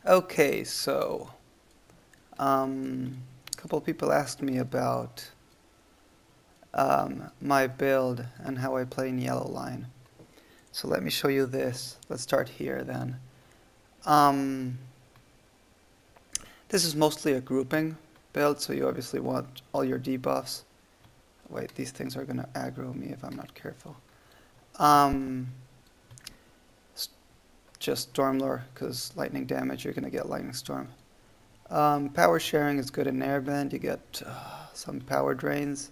Okay, so a couple of people asked me about my build and how I play in yellow line. So let me show you this. Let's start here then. Um, this is mostly a grouping build, so you obviously want all your debuffs. Wait, these things are gonna aggro me if I'm not careful. Um, just Stormlore, because lightning damage, you're gonna get Lightning Storm. Power sharing is good in Airbend. You get some power drains.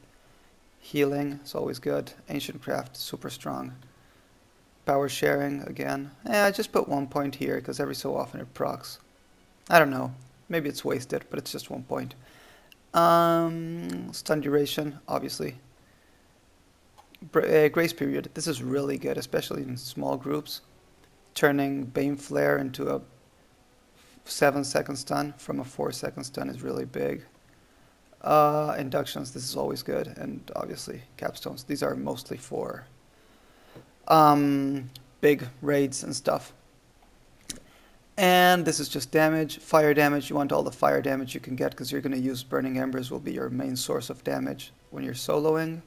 Healing is always good. Ancient Craft, super strong. Power sharing, again. I just put 1 point here, because every so often it procs. I don't know. Maybe it's wasted, but it's just 1 point. Stun duration, obviously. Grace period. This is really good, especially in small groups. Turning Bane Flare into a 7-second stun from a 4-second stun is really big. Inductions, this is always good, and obviously capstones. These are mostly for big raids and stuff. And this is just damage. Fire damage, you want all the fire damage you can get because you're going to use Burning Embers will be your main source of damage when you're soloing.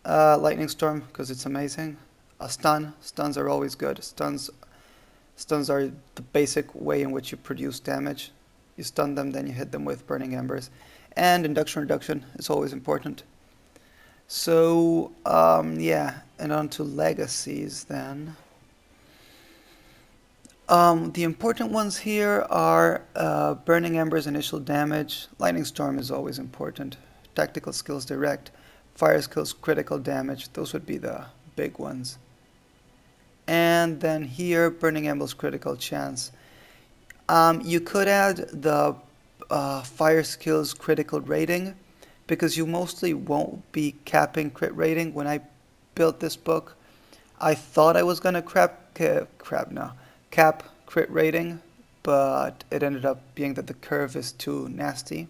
Lightning Storm, because it's amazing. Stuns are always good. Stuns are the basic way in which you produce damage. You stun them, then you hit them with Burning Embers. And induction reduction is always important. So, yeah, and on to legacies then. The important ones here are Burning Embers initial damage. Lightning Storm is always important. Tactical skills direct. Fire skills critical damage. Those would be the big ones. And then here, Burning Embers critical chance. You could add the fire skills critical rating because you mostly won't be capping crit rating. When I built this book, I thought I was going to cap crit rating, but it ended up being that the curve is too nasty.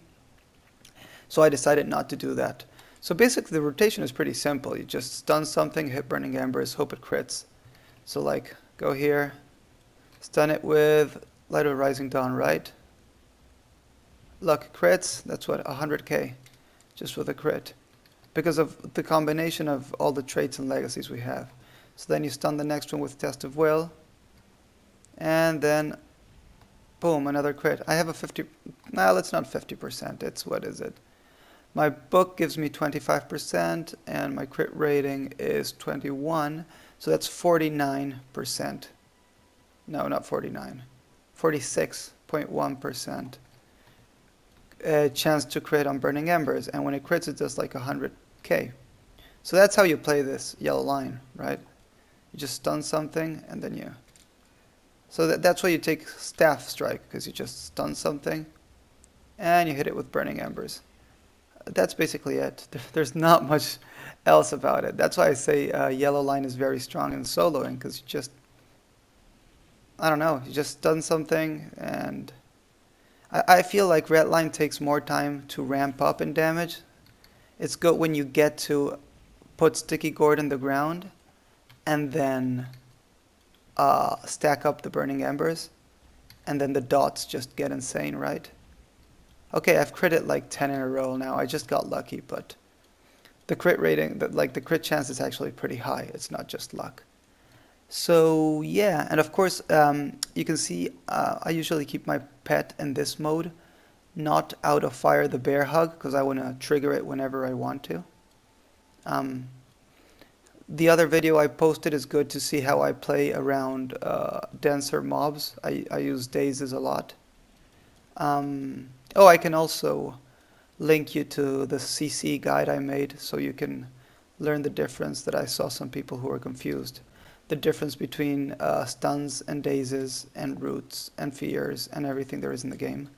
So I decided not to do that. So basically the rotation is pretty simple. You just stun something, hit Burning Embers, hope it crits. So like, go here, stun it with Light of Rising Dawn, right? Luck crits, that's what, 100k, just with a crit. Because of the combination of all the traits and legacies we have. So then you stun the next one with Test of Will. And then, boom, another crit. I have a 50, nah, it's not 50%, it's, what is it? My book gives me 25%, and my crit rating is 21, so that's 49%. No, not 49. 46.1% chance to crit on Burning Embers, and when it crits, it does like 100k. So that's how you play this yellow line, right? You just stun something, and then you... So that's why you take Staff Strike, because you just stun something, and you hit it with Burning Embers. That's basically it. There's not much else about it. That's why I say yellow line is very strong in soloing, because you just... I don't know, you just stun something, and I feel like red line takes more time to ramp up in damage. It's good when you get to put Sticky Gourd in the ground, and then stack up the Burning Embers, and then the dots just get insane, right? Okay, I've critted like 10 in a row now. I just got lucky, but the crit rating, the crit chance is actually pretty high. It's not just luck. So yeah, and of course you can see I usually keep my pet in this mode, not out of fire the bear hug, because I want to trigger it whenever I want to. The other video I posted is good to see how I play around denser mobs. I use dazes a lot. Oh, I can also link you to the CC guide I made so you can learn the difference that I saw some people who were confused. The difference between stuns and dazes and roots and fears and everything there is in the game.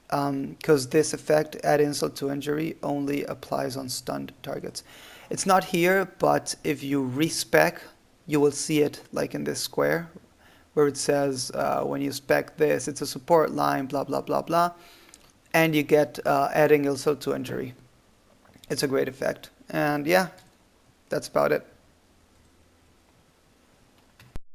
Because this effect, add insult to injury, only applies on stunned targets. It's not here, but if you respec, you will see it like in this square, where it says when you spec this, it's a support line, blah, blah, blah, blah, and you get adding insult to injury. It's a great effect. And yeah, that's about it.